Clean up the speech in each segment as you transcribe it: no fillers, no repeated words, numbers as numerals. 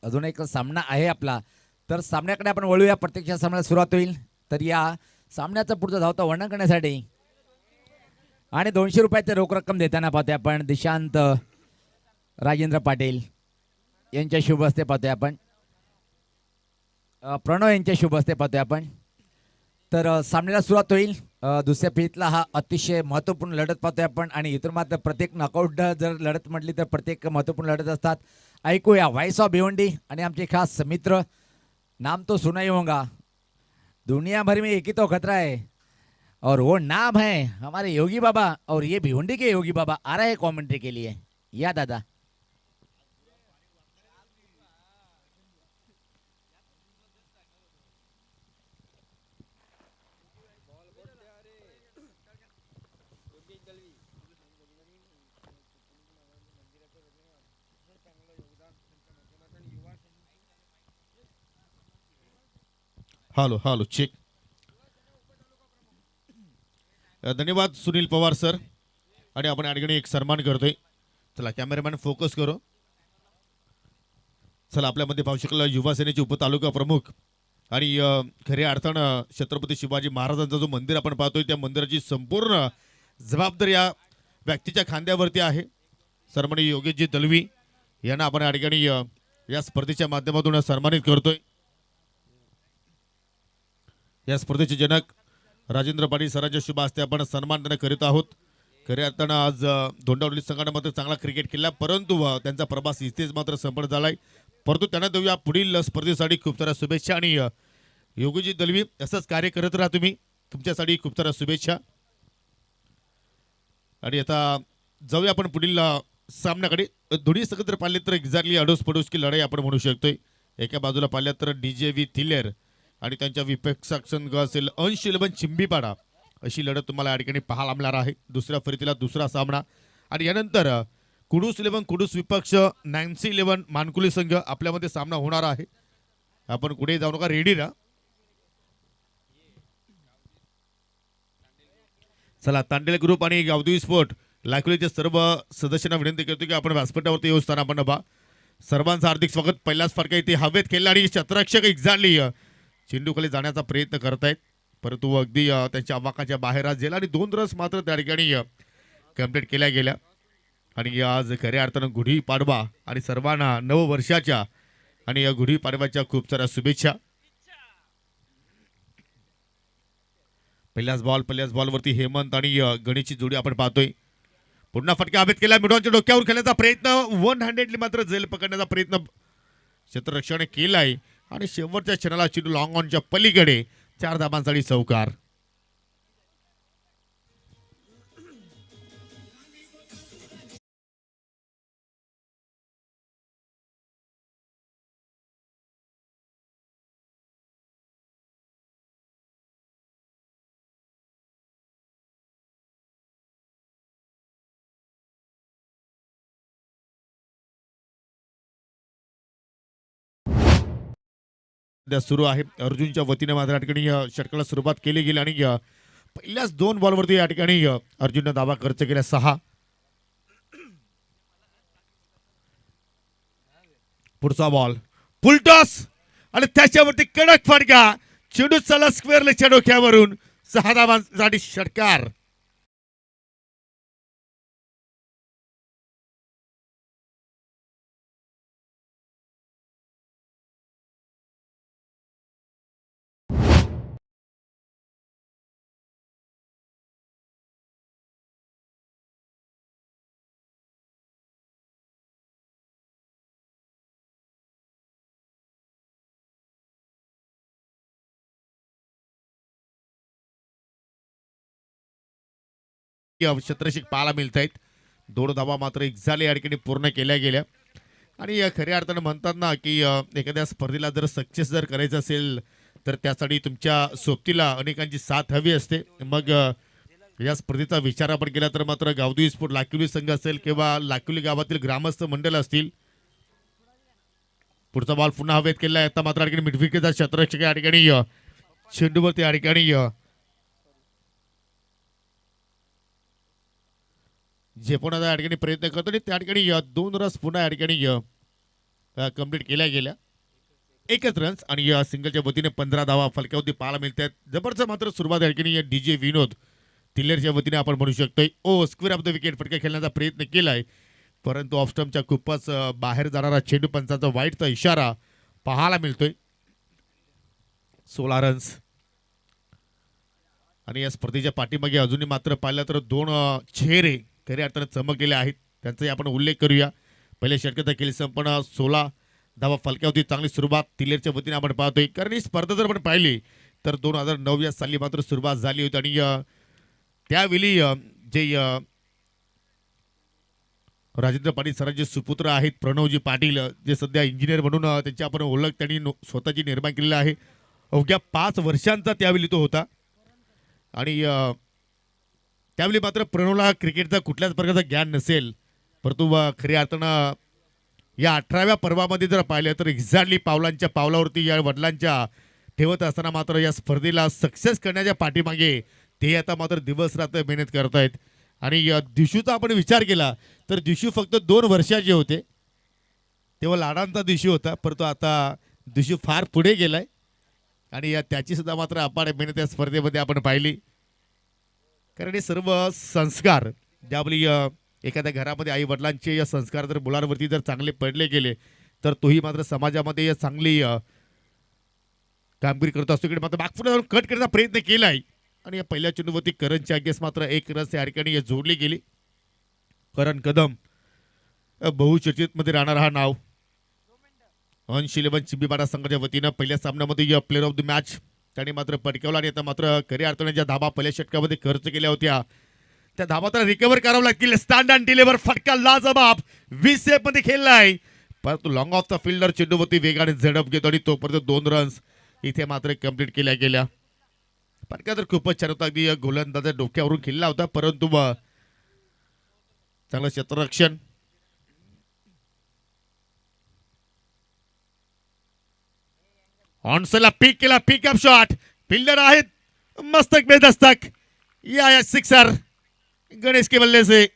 अजून एक सामना आहे आपला. तर सामन्याकडे आपण वळूया. प्रत्यक्ष सामन्याला सुरुवात होईल. तर या सामन्याचं पुढचं धावतं वर्णन करण्यासाठी आणि 200 रुपयाची रोख रक्कम देताना पाहतोय आपण दिशांत राजेंद्र पाटील यांच्या शुभ हस्ते पाहतोय आपण. प्रणव यांच्या शुभ हस्ते पाहतोय आपण. तर सामन्याला सुरुवात होईल. दुसऱ्या फेरीतला हा अतिशय महत्त्वपूर्ण लढत पाहतोय आपण आणि इतर मात्र प्रत्येक नॉकआउट जर लढत म्हटली तर प्रत्येक महत्त्वपूर्ण लढत असतात. ऐकूया व्हॉइस ऑफ भिवंडी आणि आमचे खास मित्र. नाम तो सुना ही होगा, दुनिया भर में एक ही तो खतरा है और वो नाम है हमारे योगी बाबा. और ये भिवंडी के योगी बाबा आ रहे हैं कमेंट्री के लिए. या दादा. Hello hello check. धन्यवाद सुनील पवार सर. आणि आपण या ठिकाणी एक सन्मान करतोय. चला कॅमेरामॅन फोकस करो. चला आपल्यामध्ये पाहू शकला युवा सेनेचे उपतालुका प्रमुख आणि खऱ्या अर्थानं छत्रपती शिवाजी महाराजांचा जो मंदिर आपण पाहतोय त्या मंदिराची संपूर्ण जबाबदारी या व्यक्तीच्या खांद्यावरती आहे. सन्माननीय योगेशजी दलवी यांना आपण या ठिकाणी या स्पर्धेच्या माध्यमातून सन्मानित करतोय. या स्पर्धेचे जनक राजेंद्र पाटील सरांच्या शुभ हस्ते आपण सन्मान त्यांना करीत आहोत. खऱ्या अर्थानं आज धोंडावली संघाने मात्र चांगला क्रिकेट केला परंतु त्यांचा प्रवास इथेच मात्र संपन्न झालाय. परंतु त्यांना देऊया पुढील स्पर्धेसाठी खूप साऱ्या शुभेच्छा आणि योगीजी दलवी असंच कार्य करत राहा तुम्ही. तुमच्यासाठी खूप साऱ्या शुभेच्छा. आणि आता जाऊया आपण पुढील सामन्याकडे. दोन्ही संघ जर पाहिले तर एक्झॅक्टली अडोस पडोस की लढाई आपण म्हणू शकतोय. एका बाजूला पाहिल्या तर DJV थिलेर आणि त्यांच्या विपक्षक संघ असेल अंश 11 चिंबीपाडा. अशी लढत तुम्हाला या ठिकाणी पाहायला मिळणार आहे. दुसऱ्या फरीतीला दुसरा सामना आणि यानंतर कुडूस 11 कुडूस विपक्ष नॅन्सी 11 मानकुली संघ आपल्यामध्ये सामना होणार आहे. आपण कुठे जाऊ नका, रेडी राहा. चला तांडेल ग्रुप आणि गावदेवी स्पोर्ट लाखोलीच्या सर्व सदस्यांना विनंती करतो की आपण व्यासपीठावरती येऊ स्थान आपण बा. सर्वांचं हार्दिक स्वागत. पहिलाच फरक इथे हवेत खेळला आणि शतरक्षक एक्झॅक्टली चेंडूखाली जाण्याचा प्रयत्न करतायत परंतु अगदी त्यांच्या आवाकाच्या बाहेर आज गेला आणि 2 रस मात्र त्या ठिकाणी कंप्लीट केल्या गेल्या. आणि आज खऱ्या अर्थानं गुढीपाडवा आणि सर्वांना नववर्षाच्या आणि या गुढीपाडव्याच्या खूप साऱ्या शुभेच्छा. पहिल्याच बॉलवरती हेमंत आणि गणेशची जोडी आपण पाहतोय. पुन्हा फटका हवेत केला. मिडॉनच्या डोक्यावर खेळण्याचा प्रयत्न 1 हँडेडली मात्र झेल पकडण्याचा प्रयत्न क्षेत्ररक्षणाने केलाय आणि शेवटच्या क्षणाला चेंडू लॉंग ऑनच्या पलीकडे 4 धाबांसाठी चौकार. सुरू आहे. अर्जुनच्या वतीने मात्र या ठिकाणी षटकाला सुरुवात केली गेली आणि पहिल्याच 2 बॉलवरती या ठिकाणी अर्जुनने दावा खर्च केला 6. पुढचा बॉल फुलटॉस आणि त्याच्यावरती कडक फटका. चेंडू चला स्क्वेअरच्या डोक्यावरून 6 धावांसाठी षटकार. शतरशिक पाहायला मिळत आहेत. 2 धावा मात्र एक्झॅक्टली या ठिकाणी पूर्ण केल्या गेल्या. आणि खऱ्या अर्थानं म्हणतात ना की एखाद्या स्पर्धेला जर सक्सेस जर करायचं असेल तर त्यासाठी तुमच्या सोबतीला अनेकांची साथ हवी असते. मग या स्पर्धेचा विचार आपण केला तर मात्र गावदेवी स्पोर्ट लाखोली संघ असेल किंवा लाखोली गावातील ग्रामस्थ मंडळ असतील. पुढचा बॉल पुन्हा हवेत केला. आता मात्र या ठिकाणी मिडविकेटचा क्षेत्ररक्षक या ठिकाणी चेंडूवरती या ठिकाणी झेपवण्याचा या ठिकाणी प्रयत्न करतो आणि त्या ठिकाणी 2 रस पुन्हा या ठिकाणी कंप्लीट केल्या गेल्या. एकच रन्स आणि या सिंगलच्या वतीने 15 धावा फलकावरती पाहायला मिळत आहेत. जबरदस्त मात्र सुरुवात या ठिकाणी DJ विनोद तिल्लेरच्या वतीने आपण म्हणू शकतोय. स्क्वेअर ऑफ द विकेट फटका खेळण्याचा प्रयत्न केलाय, परंतु ऑफस्टम्पच्या खूपच बाहेर जाणारा चेंडू पंचाचा वाईटचा इशारा पाहायला मिळतोय. 16 रन्स आणि या स्पर्धेच्या पाठीमागे अजूनही मात्र पाहिलं तर 2 चेहरे खऱ्या अर्थाने चमकलेले आहेत. त्यांचाही आपण उल्लेख करूया. पहिल्या षटकाचा खेळ संपन्न 16 धावा फलकावरती चांगली सुरुवात तिलेरच्या वतीने आपण पाहतोय. कारण ही स्पर्धा जर आपण पाहिली तर 2009 या साली मात्र सुरुवात झाली होती आणि त्यावेळी जे राजेंद्र पाटील सरांचे सुपुत्र आहेत प्रणवजी पाटील, जे सध्या इंजिनियर म्हणून त्यांची आपण ओळख त्यांनी स्वतःची निर्माण केलेली आहे. अवघ्या 5 वर्षांचा त्यावेळी तो होता आणि त्यावेळी मात्र प्रणवला क्रिकेटचा कुठल्याच प्रकारचं ज्ञान नसेल, परंतु खऱ्या अर्थानं या 18व्या पर्वामध्ये जर पाहिलं तर एक्झॅक्टली पावलांच्या पावलावरती या वडिलांच्या ठेवत असताना मात्र या स्पर्धेला सक्सेस करण्याच्या पाठीमागे ते आता मात्र दिवस रात्र मेहनत करतायत. आणि दिशूचा आपण विचार केला तर दिशू फक्त 2 वर्षाचे होते तेव्हा लाडांचा दिशू होता, परंतु आता दिशू फार पुढे गेलाय आणि त्याची सुद्धा मात्र अपार मेहनत या स्पर्धेमध्ये आपण पाहिली. कारण हे सर्व संस्कार ज्यावेळी एखाद्या घरामध्ये आई वडिलांचे या संस्कार जर मुलांवरती जर चांगले पडले गेले तर तोही मात्र समाजामध्ये चांगली कामगिरी करत असतो. इकडे मात्र बागफुटा जाऊन कट करण्याचा प्रयत्न केलाय आणि या पहिल्या चेंडूवरती करणच्या अगेन्स्ट मात्र 1 रन या ठिकाणी जोडली गेली. करण कदम बहुचर्चित मध्ये राहणार हा नाव. अंश 11 चिंबीपाडा संघाच्या वतीनं पहिल्या सामन्यामध्ये प्लेअर ऑफ द मॅच त्याने मात्र पटकावला आणि आता मात्र खऱ्या अर्थाने ज्या धाबा पहिल्या षटकामध्ये खर्च केल्या होत्या त्या धाबा तर रिकव्हर करावं लागतील. स्टँड अँड डिलिव्हर फटका लाजबाब 20 मध्ये खेळलाय, परंतु लॉंग ऑफ द फिल्डर चेंडूवरती वेगाने झडप घेतो आणि तोपर्यंत 2 रन्स इथे मात्र कंप्लीट केल्या गेल्या. फटका तर खूपच छान होता, अगदी गोलंदाजा डोक्यावरून खेळला होता, परंतु चांगलं क्षेत्ररक्षण. ऑनसेला पिक केला, पिकअप शॉट, फिल्डर आहेत मस्तक बेदस्तक, या सिक्सर गणेश के बल्ले से.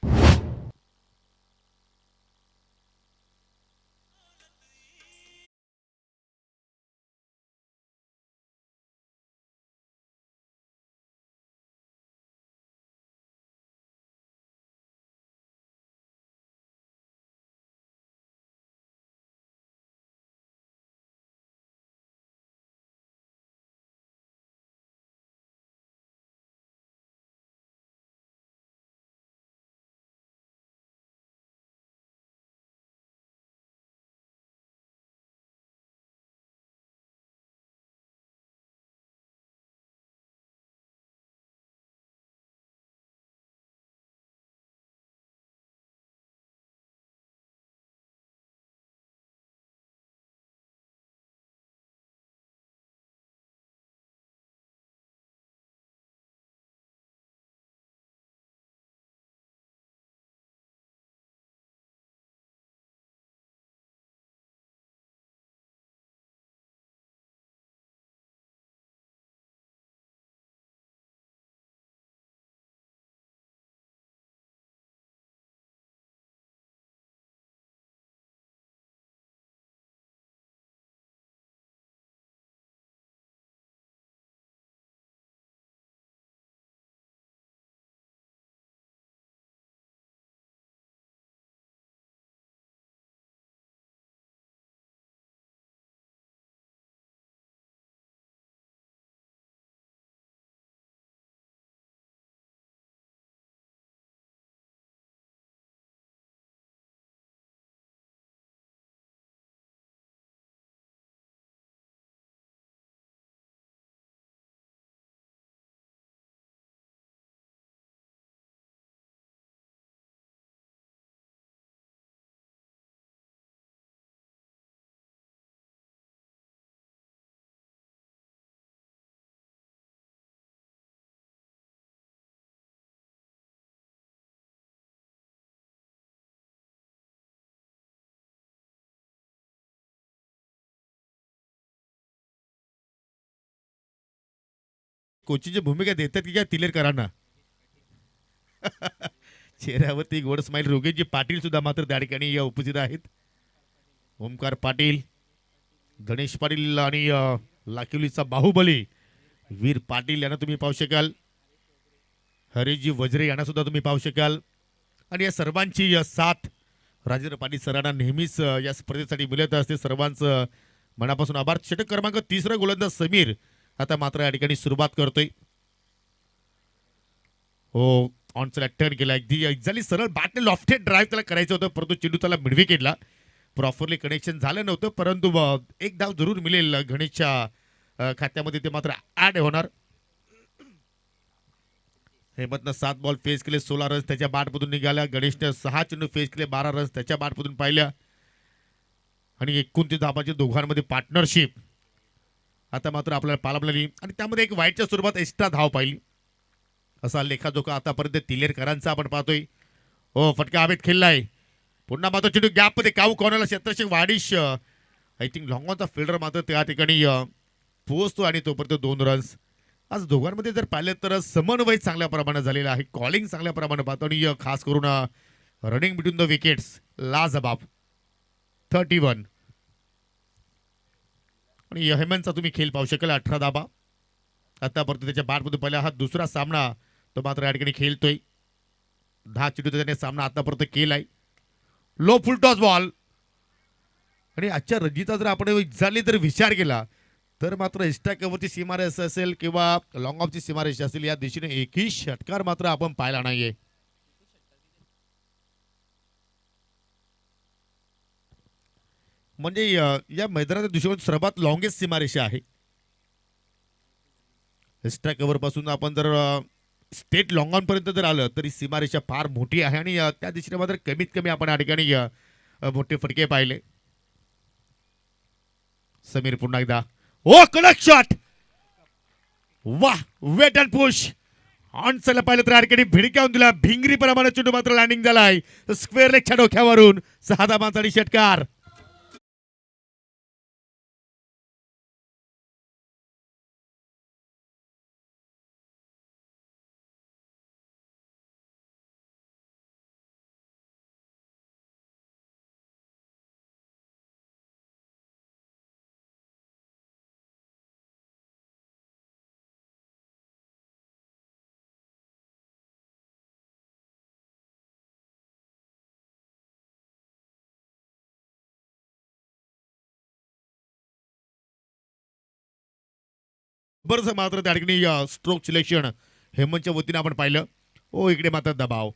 कोचीची भूमिका देतात की काय तिलेरकरांना. चेहऱ्यावरती गोड स्माईल. रोगेशजी पाटील सुद्धा मात्र त्या ठिकाणी उपस्थित आहेत. ओमकार पाटील, गणेश पाटील आणि लाकिवलीचा बाहुबली वीर पाटील यांना तुम्ही पाहू शकाल. हरीजी वज्रे यांना सुद्धा तुम्ही पाहू शकाल. आणि या सर्वांची साथ राजेंद्र पाटील सरांना नेहमीच या स्पर्धेसाठी मिळत असते. सर्वांचं मनापासून आभार. षटक क्रमांक 3 गोलंदाज समीर आता मात्र या ठिकाणी सुरुवात करतोय. हो, ऑन चला टर्न केला. एक्झॅक्टली सरळ बॅटने लॉफ्टेड ड्राईव्ह त्याला करायचं होतं, परंतु चेंडू त्याला मिडवे केला. प्रॉपरली कनेक्शन झालं नव्हतं, परंतु एक धाव जरूर मिळेल गणेशच्या खात्यामध्ये, ते मात्र ऍड होणार. हेमंतनं 7 बॉल फेस केले, 16 रन्स त्याच्या बॅटमधून निघाल्या. गणेशने 6 चेंडू फेस केले, 12 रन्स त्याच्या बॅटमधून पाहिल्या. आणि 29 धावांची दोघांमध्ये पार्टनरशिप आता मात्र आपल्याला पाहायला मिळाली. आणि त्यामध्ये एक वाईटच्या स्वरूपात एक्स्ट्रा धाव पाहिली. असा लेखाजोखा आतापर्यंत तिलेरकरांचा आपण पाहतोय. हो, फटका हवेत खेळलाय. पुन्हा मात्र चेंडू गॅपमध्ये काऊ कॉर्नरला क्षेत्ररक्षक वाडिश आय थिंक लॉंगॉनचा फिल्डर मात्र त्या ठिकाणी पोहोचतो आणि तोपर्यंत 2 रन्स. आज दोघांमध्ये जर पाहिलं तर समन्वय चांगल्या प्रमाणात झालेला आहे. कॉलिंग चांगल्या प्रमाणात पाहतो आणि खास करून रनिंग बिटवीन द विकेट्स लाजबाब 31. आणि हेमंतचा तुम्ही खेळ पाहू शकाल, 18 धाबा आतापर्यंत त्याच्या बॅटमधून पहिला हा दुसरा सामना तो मात्र या ठिकाणी खेळतोय. 10 चेंडू त्याने सामना आतापर्यंत केलाय. लो फुल टॉस बॉल. आणि आजच्या रणजीचा जर आपण एक्झॅक्टली जर विचार केला तर मात्र एक्स्ट्रा कव्हरची सीमारेषा असेल किंवा लॉंग ऑफची सीमारेषा असेल, या दिशेने एकही षटकार मात्र आपण पाहिला नाहीये. म्हणजे या मैदानाच्या दिशेने सर्वात लॉंगेस्ट सीमारेषा आहे. एक्स्ट्रा कव्हर पासून आपण जर स्टेट लॉंग ऑन पर्यंत जर आलं तरी सीमारेषा फार मोठी आहे. आणि त्या दिशेने मात्र कमीत कमी आपण या ठिकाणी मोठे फटके पाहिले. समीर पुन्हा एकदा, ओ कडक शॉट, वाह, वेट अँड पुश. ऑन चला पाहिलं तर या ठिकाणी भिडकावून दिला. भिंगरी प्रमाणे चेंडू मात्र लँडिंग झालाय स्क्वेअर लेगच्या डोक्यावरून. 6 धावांचा आणि षटकार. बरंच मात्र त्या ठिकाणी स्ट्रोक सिलेक्शन हेमंतच्या वतीने आपण पाहिलं. ओ, इकडे मात्र दबाव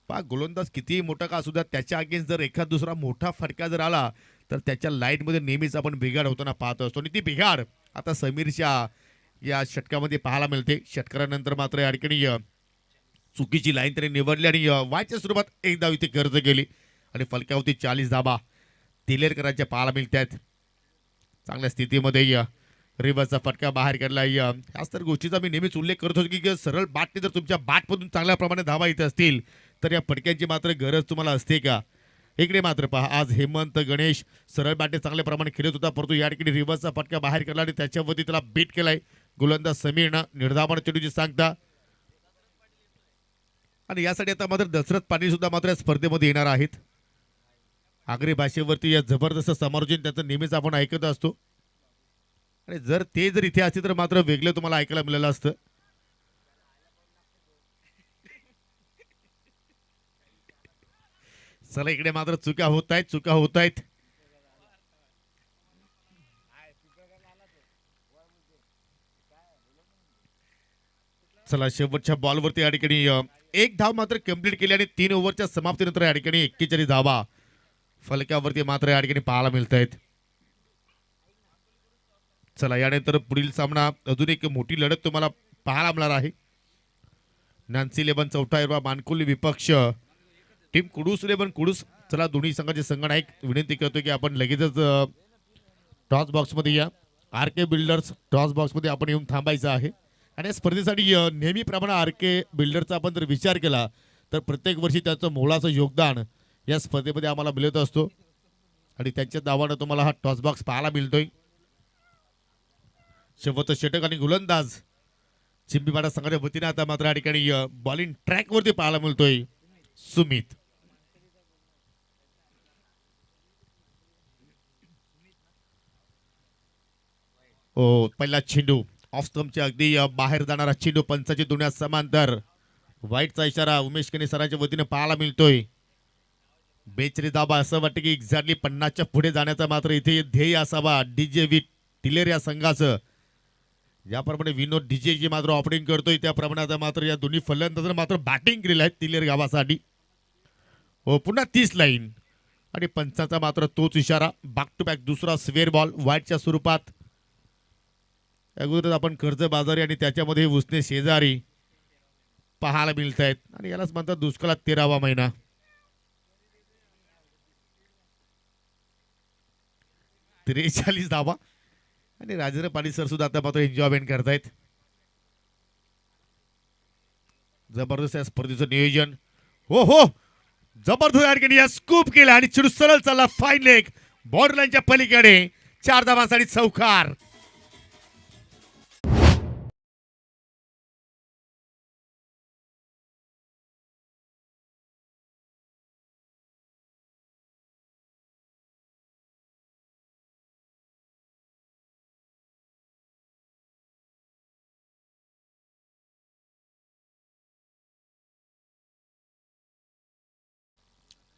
पा गोलंदाज कितीही मोठा का असू द्या, त्याच्या अगेन्स्ट जर एखाद दुसरा मोठा फटका जर आला तर त्याच्या लाईटमध्ये नेहमीच आपण बिघाड होताना पाहत असतो. आणि ती बिघाड आता समीरच्या या षटकामध्ये पाहायला मिळते. षटकारानंतर मात्र या ठिकाणी चुकीची लाईन त्याने निवडली आणि वायच्या स्वरूपात एक धाव इथे कर्ज केली आणि फलकावरती 40 धाबा तिलेरकरांच्या पाहायला मिळतात. चांगल्या स्थितीमध्ये रिव्हर्सचा फटका बाहेर काढला. याच तर गोष्टीचा मी नेहमीच उल्लेख करत होतो की सरळ बॅटने जर तुमच्या बॅटमधून चांगल्या प्रमाणे धावा येत असतील तर या फटक्यांची मात्र गरज तुम्हाला असते का. इकडे मात्र पहा, आज हेमंत गणेश सरळ बॅटने चांगल्या प्रमाणे खेळत होता, परंतु या ठिकाणी रिव्हर्सचा फटका बाहेर काढला आणि त्याच्यावरती त्याला बीट केलाय गोलंदाज समीरनं. निर्धावण चेंडूची सांगता. आणि यासाठी आता मात्र दशरथ पाटील सुद्धा मात्र या स्पर्धेमध्ये येणार आहेत. आगरी भाषेवरती या जबरदस्त समालोचन त्याचं नेहमीच आपण ऐकत असतो. आणि जर ते जर इथे असते तर मात्र वेगळं तुम्हाला ऐकायला मिळालं असतं. चला, इकडे मात्र चुका होत आहेत. चला, शेवटच्या बॉलवरती या ठिकाणी एक धाव मात्र कंप्लीट केली आणि 3 ओव्हरच्या समाप्तीनंतर या ठिकाणी 41 धावा फलकावरती मात्र या ठिकाणी पाहायला मिळत आहेत. चला, यानंतर पुढील सामना अजून एक मोठी लढत तुम्हाला पाहायला मिळणार आहे. नान्सी 11 चौथा हिरवा मानकुली विपक्ष टीम कुडूस 11 कुडूस. चला, दोन्ही संघाचे संघनायक विनंती करतो की आपण लगेचच टॉस बॉक्समध्ये या. आर के बिल्डर्स टॉस बॉक्समध्ये आपण येऊन थांबायचं आहे. आणि या स्पर्धेसाठी नेहमीप्रमाणे आर के बिल्डरचा आपण जर विचार केला तर प्रत्येक वर्षी त्याचं मोलाचं योगदान या स्पर्धेमध्ये आम्हाला मिळत असतो आणि त्यांच्या दावानं तुम्हाला हा टॉस बॉक्स पाहायला मिळतोय. शेवटचं षटक आणि गोलंदाज चिंबीपाडा संघाच्या वतीने आता मात्र या ठिकाणी बॉलिंग ट्रॅकवरती पाहायला मिळतोय सुमित. हो पहिला चेंडू ऑफ स्टंपच्या अगदी बाहेर जाणारा चेंडू पंचाची दुनिया समांतर. वाईटचा इशारा उमेश कने सरांच्या वतीने पाहायला मिळतोय. 42 धावा. असं वाटतं की एक्झॅक्टली 50च्या पुढे जाण्याचा मात्र इथे ध्येय असावा डीजे विथ टिलेर या संघाचं. ज्याप्रमाणे विनोद डीजे जी मात्र ऑपरेटिंग करतोय त्याप्रमाणे आता मात्र या दोन्ही फलंदाजांना मात्र बॅटिंग केलेलं आहे तिलेर गावासाठी. हो पुन्हा 30 लाईन आणि पंचाचा मात्र तोच इशारा. बॅक टू बॅक दुसरा स्वेअर बॉल वाईटच्या स्वरूपात. अगोदर आपण कर्जबाजारी आणि त्याच्यामध्ये उसने शेजारी पाहायला मिळत आहेत आणि यालाच म्हणतात दुष्काळात 13वा महिना. त्रेचाळीस धावा आणि राजेंद्र पाटील सर सुद्धा आता मात्र एन्जॉयमेंट करतायत. जबरदस्त या स्पर्धेचं नियोजन. हो हो जबरदस्त या ठिकाणी स्कूप केला आणि चेंडू सरळ चालला फाईन लेग बॉर्डर लाईनच्या पलीकडे. 4 धावांसाठी चौकार.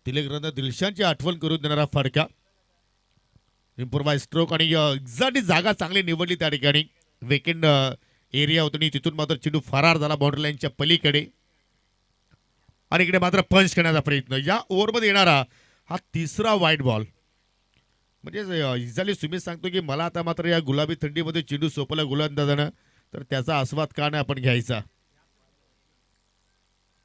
तिलकरत्न दिलशांची आठवण करून देणारा फडका. इम्प्रोवाइज स्ट्रोक आणि एक्झॅक्टली जागा चांगली निवडली त्या ठिकाणी. वेकेंड एरिया होता आणि तिथून मात्र चेंडू फरार झाला बाउंड्री लाईनच्या पलीकडे. आणि इकडे मात्र पंच करण्याचा प्रयत्न. या ओव्हरमध्ये येणारा हा तिसरा वाईट बॉल. म्हणजे एक्झॅक्टली सुमित सांगतो की मला आता मात्र या गुलाबी थंडीमध्ये चेंडू सोपला गोलंदाजानं तर त्याचा आस्वाद का नाही आपण घ्यायचा.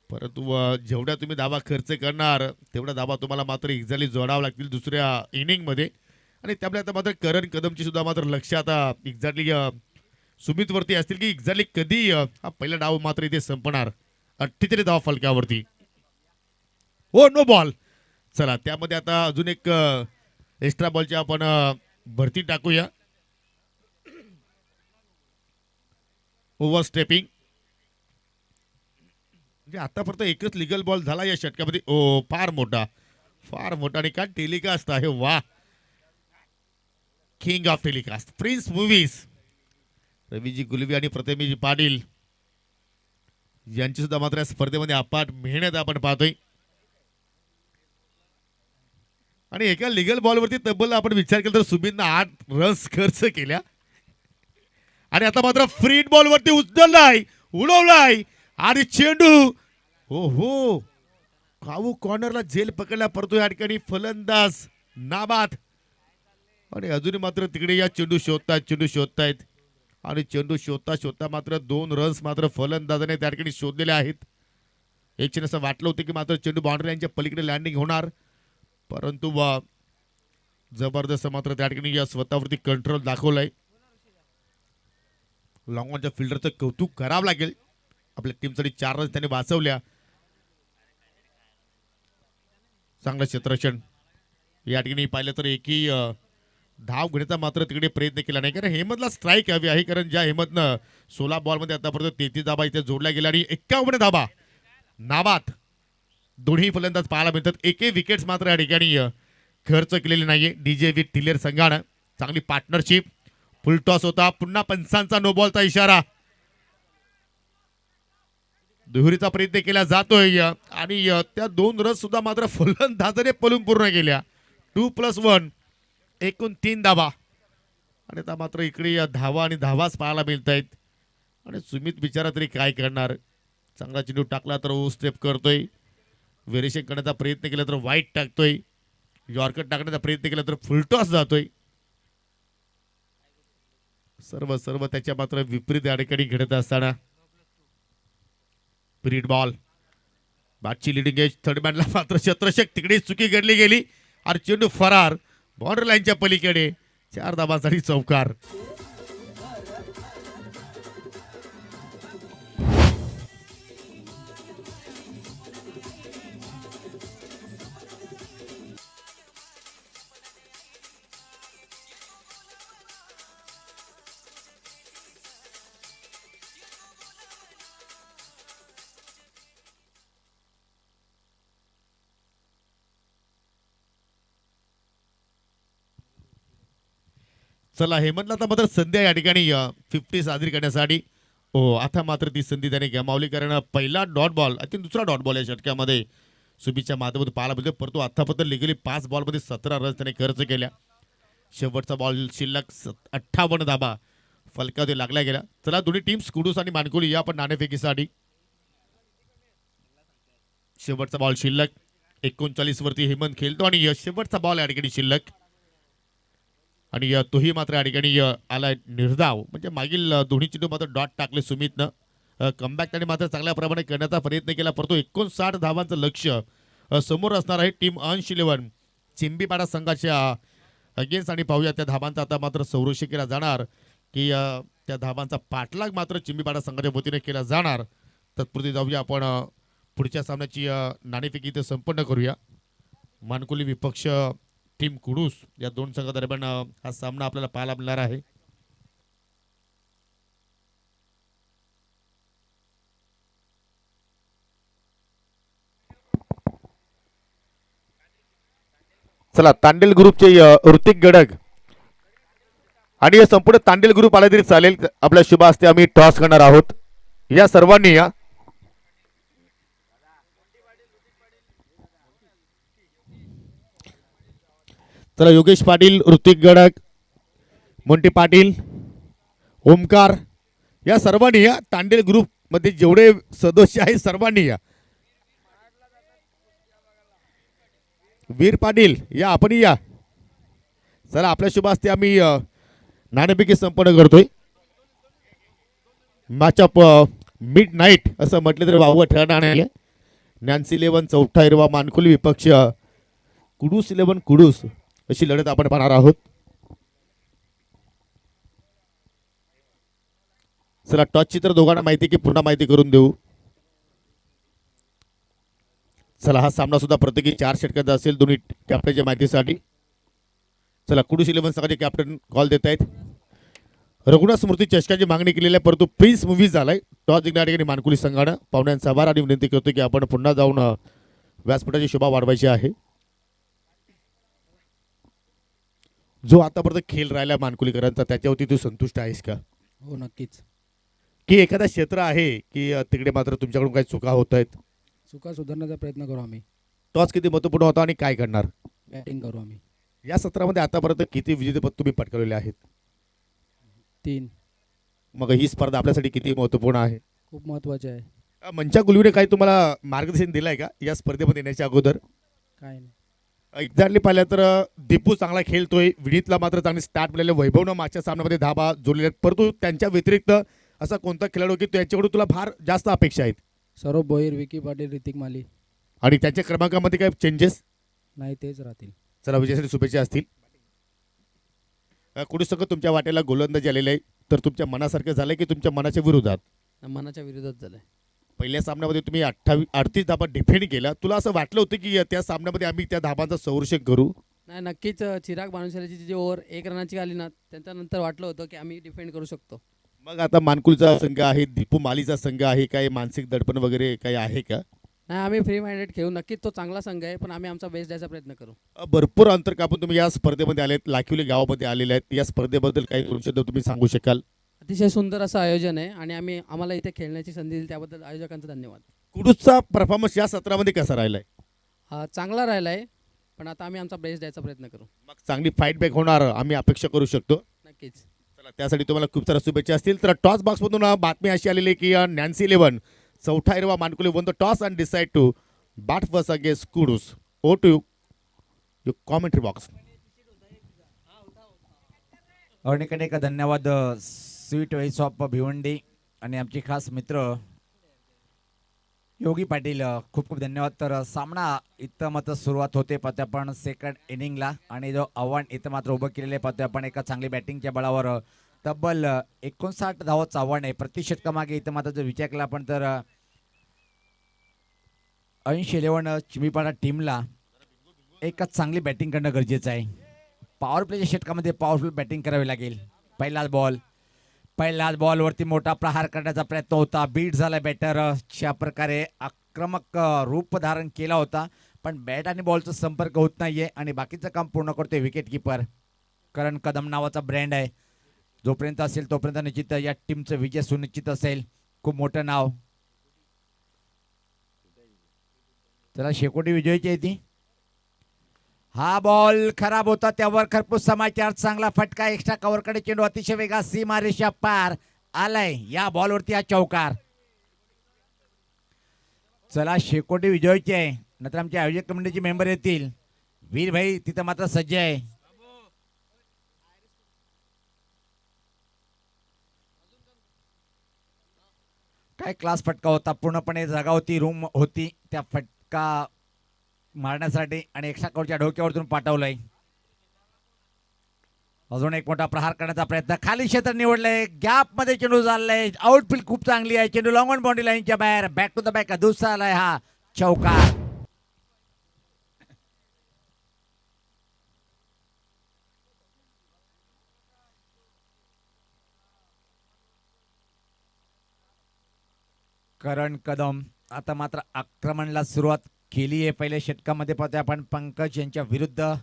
परंतु जेवढ्या तुम्ही धावा खर्च करणार तेवढा धावा तुम्हाला मात्र एक्झॅक्टली जोडावं लागतील दुसऱ्या इनिंगमध्ये. आणि त्यामुळे आता मात्र करण कदमची सुद्धा मात्र लक्ष आता एक्झॅक्टली सुमितवरती असतील की एक्झॅक्टली कधी हा पहिला डाव मात्र इथे संपणार. 38 धावा फलकावरती. हो नो बॉल. चला त्यामध्ये आता अजून एक एक्स्ट्रा बॉलची आपण भरती टाकूया. Over stepping. म्हणजे आतापर्यंत एकच लिगल बॉल झाला या षटकामध्ये. ओ फार मोठा आणि काय टेलिकास्ट आहे. वा king of telecast Prince Movies रवीजी गुलवी आणि प्रतिमेजी पाटील यांची सुद्धा मात्र या स्पर्धेमध्ये अपाट मेहनत आपण पाहतोय. आणि एका लिगल बॉलवरती तब्बल आपण विचार केला तर सुमितनं 8 रन्स खर्च केल्या. आणि आता मात्र फ्री बॉलवरती उचललाय उडवलाय आणि चेंडू हो हो कावू कॉर्नरला झेल पकडला परंतु या ठिकाणी फलंदाज नाबाद. आणि अजूनही मात्र तिकडे या चेंडू शोधतायत आणि चेंडू शोधता मात्र 2 रन्स मात्र फलंदाजाने त्या ठिकाणी शोधलेले आहेत. एक क्षण असं वाटलं होतं की मात्र चेंडू बाउंड्री लाईनच्या पलीकडे लँडिंग होणार परंतु जबरदस्त मात्र त्या ठिकाणी या स्वतःवरती कंट्रोल दाखवलाय. लॉंग ऑनच्या फिल्डरचं कौतुक करावं लागेल. आपल्या टीमसाठी 4 रन्स त्याने वाचवल्या. चांगलं क्षेत्ररक्षण या ठिकाणी पाहिलं तर एकही धाव घेण्याचा मात्र तिकडे प्रयत्न केला नाही. कारण हेमंतला स्ट्राईक हवी आहे. कारण ज्या हेमंतनं 16 बॉलमध्ये आतापर्यंत 33 धाबा इथे जोडल्या गेल्या आणि 51 धाबा नाबाद दोन्ही फलंदाज पाहायला मिळतात. एकही विकेट्स मात्र या ठिकाणी खर्च केलेले नाहीये डीजे विथ टिलेर संघानं. चांगली पार्टनरशिप. फुल टॉस होता. पुन्हा पंचांचा नो बॉलचा इशारा. दुहेरीचा प्रयत्न केला जातोय आणि त्या 2 रन्स सुद्धा मात्र फलंदाजाने पळून पूर्ण केल्या. 2+1 एकूण 3 धावा. आणि आता मात्र इकडे धावा आणि धावाच पाहायला मिळत आहेत. आणि सुमित बिचारा तरी काय करणार. चांगला चेंडू टाकला तर ओ स्टेप करतोय. व्हेरिएशन करण्याचा प्रयत्न केला तर वाईट टाकतोय. यॉर्कर टाकण्याचा प्रयत्न केला तर फुलटॉस जातोय. सर्व त्याच्या मात्र विपरीत या ठिकाणी घडत असताना पिरियड बॉल. बॅटची लिडिंग एज थर्ड मॅनला मात्र क्षेत्ररक्षक तिकडे चुकी घडली गेली आणि चेंडू फरार बॉर्डर लाईनच्या पलीकडे. 4 धावांसाठी चौकार. चला हेमंतला आता मात्र संधी आहे या ठिकाणी 50 साजरी करण्यासाठी. हो आता मात्र ती संधी त्याने गमावली, कारण पहिला डॉट बॉल आणि दुसरा डॉट बॉल या षटकामध्ये सुबीच्या माध्यमातून पाहायला मिळतो. परंतु आतापर्यंत लिगली 5 बॉलमध्ये 17 रन्स त्याने खर्च केल्या. शेवटचा बॉल शिल्लक 58 धाबा फलकावरती लागला गेला. चला दोन्ही टीम्स कुडूस आणि मानकुली या पण नाणेफेकीसाठी. शेवटचा बॉल शिल्लक 39 वरती हेमंत खेळतो आणि शेवटचा बॉल या ठिकाणी शिल्लक, आणि तोही मात्र या ठिकाणी आला निर्धाव. म्हणजे मागील दोन्ही चेंडू मात्र डॉट टाकले सुमितनं. कमबॅक त्याने मात्र चांगल्या प्रमाणे करण्याचा प्रयत्न केला, परंतु 59 धावांचं लक्ष समोर असणार आहे टीम अंश 11 चिंबीपाडा संघाच्या अगेन्स्ट. आणि पाहूया त्या धावांचा आता मात्र संरक्षण केला जाणार की त्या धावांचा पाठलाग मात्र चिंबीपाडा संघाच्या वतीने केला जाणार. तत्पुरती जाऊया आपण पुढच्या सामन्याची नाणेफेकी इथे संपन्न करूया. मानकुली विपक्ष टीम कुडूस या दोन संघादरम्यान हा सामना आपल्याला पाहायला मिळणार आहे. चला तांडेल ग्रुपचे ऋतिक गडग आणि या संपूर्ण तांडेल ग्रुप आला तरी चालेल. आपल्या शुभ हस्ते आम्ही टॉस करणार आहोत. या सर्वांनी या चला योगेश पाटील, ऋतिक गडग, मोंटी पाटील, ओमकार या सर्वांनी या तांडेल ग्रुप मध्ये जेवढे सदस्य आहेत सर्वांनी या. वीर पाटील या आपण या. चला आपल्या शुभ हस्ते आम्ही नाणेफेकी संपन्न करतोय. मॅचअप मिड नाईट असं म्हटलं तर वावं ठरणार आहे. नॅन्सी 11 चौथा हिरवा मानकुली विपक्ष कुडूस 11 कुडूस अशी लढत आपण पाहणार आहोत. चला टॉसची तर दोघांना माहिती की पुन्हा माहिती करून देऊ. चला हा सामना सुद्धा प्रत्येकी 4 षटकांचा असेल दोन्ही कॅप्टनच्या माहितीसाठी. चला कुडूस 11 संघाचे कॅप्टन कॉल देत आहेत. रघुनाथ स्मृती चषकाची मागणी केलेली आहे, परंतु प्रिन्स मूव्ही झालाय. टॉस जिंकण्यासाठी मानकुली संघानं पाहुण्यांचा आभार आणि विनंती करतो की आपण पुन्हा जाऊन व्यासपीठाची शोभा वाढवायची आहे. जो आतापर्यंत खेळ राहिला मानकुलीकरांचा त्याच्यावरती तू संतुष्ट आहेस का? हो नक्कीच. की एखादा क्षेत्र आहे की तिकडे मात्र तुमच्याकडून काही चुका होत आहेत? चुका सुधारण्याचा प्रयत्न करू आम्ही. टॉस किती महत्वपूर्ण होता आणि काय करणार? बॅटिंग करू आम्ही. या सत्रामध्ये आतापर्यंत किती विजेतेपद तुम्ही पटकावलेले आहेत? 3. मग ही स्पर्धा आपल्यासाठी किती महत्वपूर्ण आहे? खूप महत्त्वाचे आहे. मंचा गुलवीने काही तुम्हाला मार्गदर्शन दिलंय का या स्पर्धेमध्ये येण्याच्या अगोदर? काय नाही. एक्झॅक्टली पाहिलं तर दीपू चांगला खेळतोय, विनीतला मात्र चांगली स्टार्ट मिळाले, वैभवनं मागच्या सामन्यामध्ये धाबा जोडलेले आहेत, परंतु त्यांच्या व्यतिरिक्त असा कोणता खेळाडू की त्यांच्याकडून तुला फार जास्त अपेक्षा आहेत? सौरभ भोईर, विकी पाटील, ऋतिक माली. आणि त्यांच्या क्रमांकामध्ये काय चेंजेस नाही, तेच राहतील. चला विजयासाठी शुभेच्छा असतील. कुठे सगळं तुमच्या वाटेला गोलंदाजी आलेले आहे, तर तुमच्या मनासारखं झालंय की तुमच्या मनाच्या विरोधात? मनाच्या विरोधात झालंय. पहिल्या सामन्यामध्ये तुम्ही 38 धाबा डिफेंड केला, तुला असं वाटलं होतं की त्या सामन्यामध्ये आम्ही त्या धाबांचं संरक्षण करू? नाही, नक्कीच. चिराग बानुशालीची जी ओव्हर 1 रनाची आली ना, त्याच्यानंतर वाटलं होतं की आम्ही डिफेंड करू शकतो. मग आता मानकुलचा संघ आहे, दीपू मालीचा संघ आहे, काही मानसिक दडपण वगैरे काही आहे का? नाही, आम्ही फ्री माइंडेड खेळू. नक्कीच तो चांगला संघ आहे, पण आम्ही आमचा बेस्ट द्यायचा प्रयत्न करू. भरपूर अंतर कापून तुम्ही या स्पर्धेमध्ये आलेत, लाखिवली गावामध्ये आलेले आहेत. या स्पर्धेबद्दल काही दोन शब्द तुम्ही सांगू शकाल? अतिशय सुंदर असं आयोजन आहे आणि आम्हाला इथे खेळण्याची संधी दिली त्याबद्दल आयोजकांचा धन्यवाद. कुडूसचा परफॉर्मन्स या सत्रामध्ये कसा राहिलाय? चांगला राहिला आहे, पण आता आम्ही आमचा बेस्ट द्यायचा प्रयत्न करू. मग चांगली फाईट बॅक होणार आम्ही अपेक्षा करू शकतो. नक्कीच. चला त्यासाठी तुम्हाला खूप साऱ्या शुभेच्छा असतील. तर टॉस बॉक्समधून बातमी अशी आलेली आहे की नॅन्सी 11 चौथा हिरवा मानकुली won the toss and decided to bat first against Kudus. Over to you commentary box. अनेक धन्यवाद स्वीट वेस ऑफ भिवंडी आणि आमचे खास मित्र योगी पाटील, खूप खूप धन्यवाद. तर सामना इथं मात्र सुरुवात होते पाहतोय आपण सेकंड इनिंगला, आणि जो आव्हान इथं मात्र उभं केलेलं आहे पाहतोय आपण एका चांगली बॅटिंगच्या बळावर. तब्बल 59 धावाचं आव्हान आहे प्रति षटकामागे. इथं मात्र जर विचार केला आपण तर 80-11 चिमीपाडा टीमला एकच चांगली बॅटिंग करणं गरजेचं आहे. पॉवर प्लेच्या षटकामध्ये पॉवरफुल बॅटिंग करावी लागेल. पहिल्याच बॉलवरती मोठा प्रहार करण्याचा प्रयत्न होता, बीट झाला बॅटरच्या प्रकारे आक्रमक रूप धारण केला होता, पण बॅट आणि बॉलचा संपर्क होत नाहीये आणि बाकीचं काम पूर्ण करतोय विकेट किपर. करण कदम नावाचा ब्रँड आहे. जोपर्यंत असेल तोपर्यंत निश्चित या टीमचं विजय सुनिश्चित असेल. खूप मोठं नाव. चला शेकोटी विजयीची आहे ती. हा बॉल खराब होता त्यावर खरपूस समाचार. चांगला फटका एक्स्ट्रा कव्हरकडे चेंडू अतिशय वेगा सीमारेषा पार आलाय. या बॉलवरती हा चौकार. चला शेकोटी विजयीची आहे. नंतर आमच्या आयोजक कमिटीचे मेंबर येतील. वीर भाई तिथं मात्र सज्ज आहे. काय क्लास फटका होता. पूर्णपणे जागा होती, रूम होती त्या फटका मारण्यासाठी आणि एक्स्ट्रा कव्हरच्या डोक्यावरतून पाठवलंय. अजून एक मोठा प्रहार करण्याचा प्रयत्न. खाली क्षेत्र निवडलंय. गॅप मध्ये चेंडू चाललाय. आउटफील्ड खूप चांगली आहे. चेंडू लॉंग ऑन बाउंड्री लाईनच्या बाहेर. बॅक टू द बॅक दुसरा आलाय हा चौकार. करण कदम आता मात्र आक्रमणाला सुरुवात केली आहे. पहिल्या षटकामध्ये पाहतोय आपण पंकज यांच्या विरुद्ध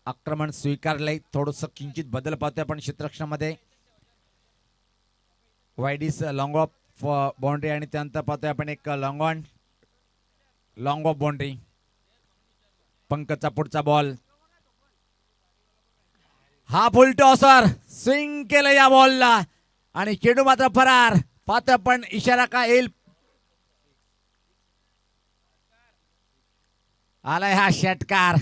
आक्रमण स्वीकारलंय. थोडस किंचित बदल पाहतोय आपण क्षेत्ररक्षणामध्ये. वाईडीस लॉंग ऑफ बाउंड्री आणि त्यानंतर पाहतोय आपण एक लॉंग ऑफ बाउंड्री. पंकजचा पुढचा बॉल. हा फुल टॉसर स्विंग केलं या बॉलला आणि चेंडू मात्र फरार. पाहतोय आपण इशारा का येईल. आलाय हा षटकार.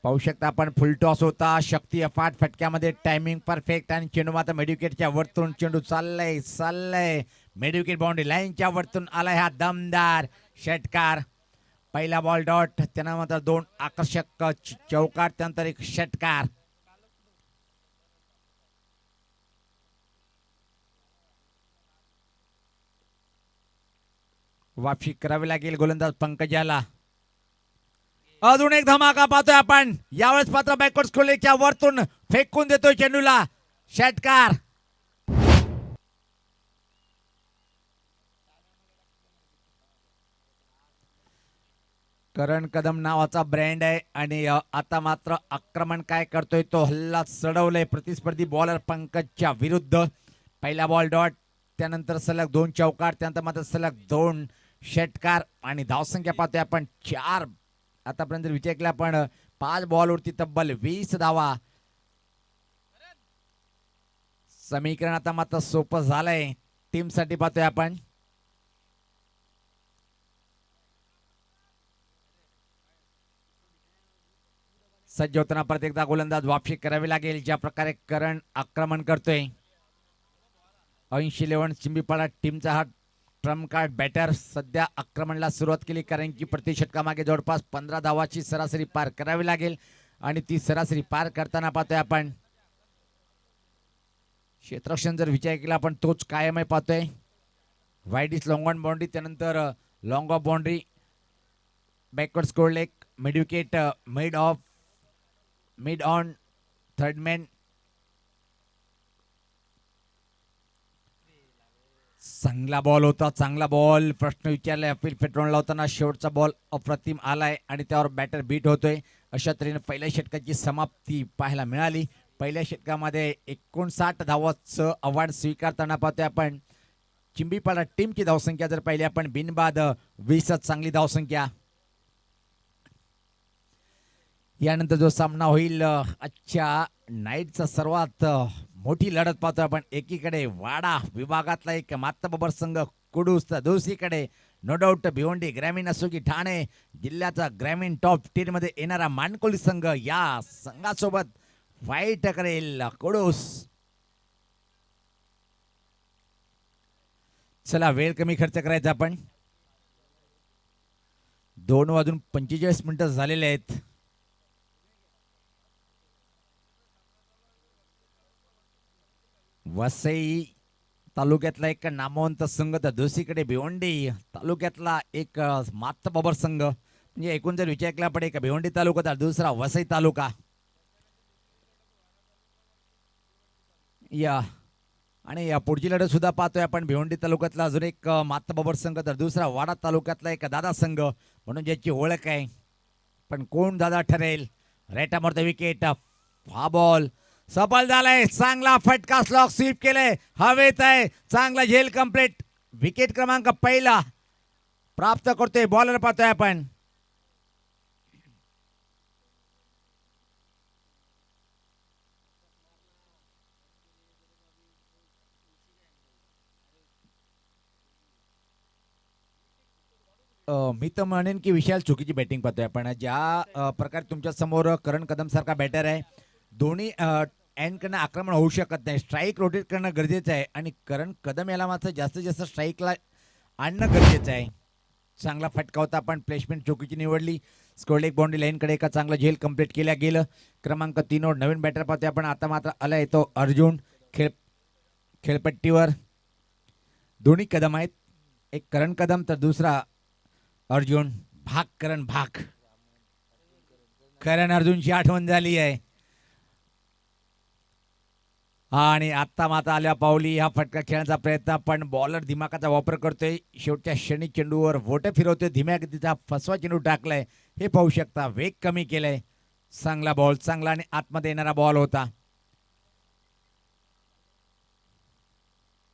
पाहू शकता आपण फुल टॉस होता. शक्ती अफाट फटक्यामध्ये टायमिंग परफेक्ट आणि चेंडू मात्र मेडिकेटच्या वरतून चेंडू चाललंय मेडिकेट बाउंड्री लाईनच्या वरतून आलाय हा दमदार षटकार. पहिला बॉल डॉट. त्यांना मात्र दोन आकर्षक चौकार त्यानंतर एक षटकार. वापसी करावी लागेल गोलंदाज पंकजाला. अजून एक धमाका पाहतोय आपण. यावेळेस पात्र बॅकवर्ड स्कोलेच्या वरतून फेकून देतोय चेंडूला. षटकार. करण कदम नावाचा ब्रँड आहे आणि आता मात्र आक्रमण काय करतोय तो हल्ला चढवलंय प्रतिस्पर्धी बॉलर पंकजच्या विरुद्ध. पहिला बॉल डॉट. त्यानंतर सलग दोन चौकार. त्यानंतर मात्र सलग दोन षटकार आणि धावसंख्या पाहतोय आपण 4. आतापर्यंत विचार केला आपण 5 बॉलवरती तब्बल 20 धावा. समीकरण आता मात्र सोपं झालंय टीम साठी. पाहतोय आपण सज्ज होताना परत एकदा गोलंदाज वापसी करावी लागेल. ज्या प्रकारे करण आक्रमण करतोय. 80-11 चिंबीपाडा टीमचा हा ट्रम्प कार्ड बॅटर. सध्या आक्रमणाला सुरुवात केली कारण की प्रति षटकामागे जवळपास 15 धावाची सरासरी पार करावी लागेल आणि ती सरासरी पार करताना पाहतोय आपण क्षेत्ररक्षण जर विचार केला आपण तोच कायम आहे. पाहतोय वाईडीस लॉंग ऑन बाउंड्री. त्यानंतर long of boundary. Backward score leg. Mid wicket. Mid on third man. चांगला बॉल होता. चांगला बॉल. प्रश्न विचारलाय अपील पेट्रोल लावताना. शेवटचा बॉल अप्रतिम आलाय आणि त्यावर बॅटर बीट होतोय. अशा तऱ्हेने पहिल्या षटकाची समाप्ती पाहायला मिळाली. पहिल्या षटकामध्ये 59 धावांचं आव्हान स्वीकारताना पाहतोय आपण चिंबीपाडा टीमची धावसंख्या जर पाहिली आपण बिनबाद 20 चांगली धावसंख्या. यानंतर जो सामना होईल आजच्या नाईटचा सर्वात मोठी लढत पाहतोय आपण. एकीकडे वाडा विभागातला एक मातबबर संघ कुडूस तर दुसरीकडे नो डाऊट भिवंडी ग्रामीण असो की ठाणे जिल्ह्याचा ग्रामीण टॉप 10 मध्ये येणारा मानकोली संघ. या संघासोबत फाईट करेल कुडूस. चला वेळ कमी खर्च करायचा आपण. 2:45 झालेले आहेत. वसई तालुक्यातला एक नामवंत संघ तर दुसरीकडे भिवंडी तालुक्यातला एक मातबबर संघ. म्हणजे एकूण जर विचार केला पडे एक भिवंडी तालुका तर दुसरा वसई तालुका. या आणि या पुढची लढत सुद्धा पाहतोय आपण. भिवंडी तालुक्यातला अजून एक मातबबर संघ तर दुसरा वाडा तालुक्यातला एक दादा संघ म्हणून ज्याची ओळख आहे. पण कोण दादा ठरेल. Right arm over the wicket. हा बॉल सफल झालाय. चांगला फटका स्लॉक स्वीप केलाय. हवेत आहे. चांगला झेल कंप्लीट. विकेट क्रमांक पहिला प्राप्त करतोय बॉलर पाहतोय आपण. मी तर म्हणेन की विशाल चुकीची बॅटिंग पाहतोय आपण. ज्या प्रकारे तुमच्या समोर करण कदम सारखा बॅटर आहे. दोन्ही एंड कडनं आक्रमण होऊ शकत नाही. स्ट्राईक रोटेट करणं गरजेचं आहे आणि करण कदम याला मात्र जास्तीत जास्त स्ट्राईकला आणणं गरजेचं आहे. चांगला फटका होता पण प्लेसमेंट चुकीची निवडली. स्कोर एक बाउंड्री लाईनकडे एका चांगला झेल कंप्लीट केल्या गेलं. क्रमांक 3 वर नवीन बॅटर पाहतोय आपण. आता मात्र आला येतो अर्जुन खेळपट्टीवर. दोन्ही कदम आहेत. एक करण कदम तर दुसरा अर्जुन. भाग करण भाग. करण अर्जुनची आठवण झाली आहे. आणि आत्ता माता आल्या पावली. हा फटका खेळण्याचा प्रयत्न पण बॉलर दिमागाचा वापर करतोय. शेवटच्या क्षणी चेंडूवर बोट फिरवतोय. धीम्या गतीचा फसवा चेंडू टाकलाय. हे पाहू शकता. वेग कमी केलाय. चांगला बॉल. चांगला आणि आतमध्ये येणारा बॉल होता.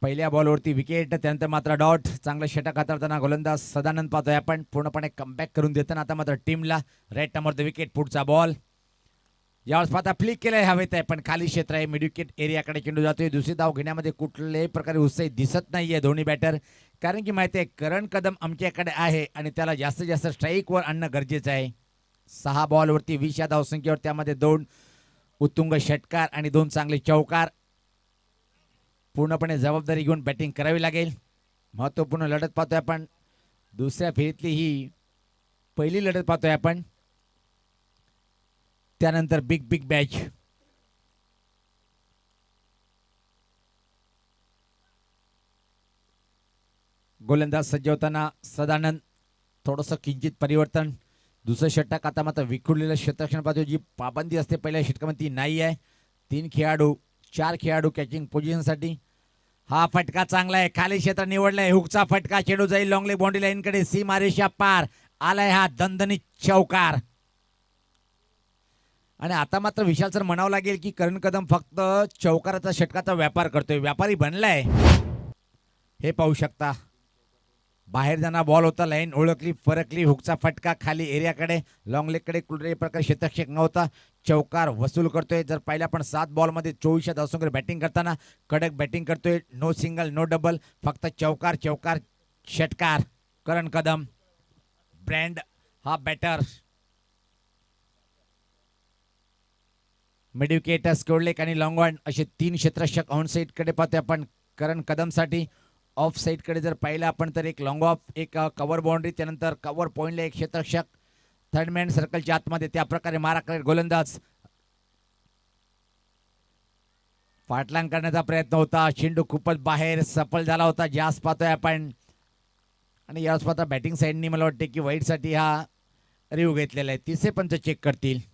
पहिल्या बॉलवरती विकेट. त्यानंतर मात्र डॉट. चांगलं षटक हाताळताना गोलंदाज सदानंद पाहतोय आपण. पूर्णपणे कमबॅक करून देताना आता मात्र टीमला राईट नंबर द विकेट. पुढचा बॉल यावेळेस पाहता फ्लिक केलंय. हवेत आहे पण खाली क्षेत्र आहे. मिड विकेट एरियाकडे चेंडू जातोय. दुसरी धाव घेण्यामध्ये कुठल्याही प्रकारे उत्साही दिसत नाहीये दोन्ही बॅटर. कारण की माहिती आहे करण कदम आमच्याकडे आहे आणि त्याला जास्तीत जास्त स्ट्राईकवर आणणं गरजेचं आहे. 6 बॉलवरती 20 या धावसंख्येवर त्यामध्ये 2 उत्तुंग षटकार आणि 2 चांगले चौकार. पूर्णपणे जबाबदारी घेऊन बॅटिंग करावी लागेल. महत्त्वपूर्ण लढत पाहतोय आपण. दुसऱ्या फेरीतली ही पहिली लढत पाहतोय आपण. त्यानंतर बिग मॅच. गोलंदाज सज्ज होताना सदानंद. थोडंसं किंचित परिवर्तन. दुसरं षटक आता मात्र विखुरलेलं क्षेत्ररक्षण पाहतोय. जी पाबंदी असते पहिल्या षटकामध्ये ती नाही आहे. 3 खेळाडू 4 खेळाडू कॅचिंग पोझिशनसाठी. हा फटका चांगला आहे. खाली क्षेत्र निवडलाय. हुकचा फटका. चेंडू जाईल लॉंग लेग बाउंड्री लाईनकडे. सीमारेषा पार. आलाय हा दणदणीत चौकार. आणि आता मात्र विशाल सर म्हणावं लागेल की करण कदम फक्त चौकाराचा षटकाचा व्यापार करतोय. व्यापारी बनलाय. हे पाहू शकता. बाहेर जाणार बॉल होता. लाईन ओळखली फरकली. हुकचा फटका खाली एरियाकडे लॉंग लेगकडे कुठल्याही प्रकारे क्षेत्रक्षक नव्हता. चौकार वसूल करतोय. जर पाहिलं आपण 7 बॉलमध्ये 24 धावसंख्येवर बॅटिंग करताना कडक बॅटिंग करतोय. No single no double. फक्त चौकार चौकार षटकार. करण कदम ब्रँड हा बॅटर. मिड विकेट स्कोरलेक आणि लॉंग ऑन असे 3 क्षेत्ररक्षक ऑन साईडकडे पाहतोय आपण करण कदमसाठी. ऑफ साईडकडे जर पाहिलं आपण तर एक लॉंग ऑफ एक कव्हर बाउंड्री. त्यानंतर कव्हर पॉईंटला एक क्षेत्ररक्षक. थर्ड मॅन सर्कलच्या आतमध्ये त्या प्रकारे मारा करेल गोलंदाज. पाठलाग करण्याचा प्रयत्न होता. चेंडू खूपच बाहेर सफल झाला होता. जास्त पाहतोय आपण. आणि यावेळेस पाहता बॅटिंग साईडनी मला वाटते की वाईटसाठी हा रिव्ह्यू घेतलेला आहे. 30 पंच चेक करतील.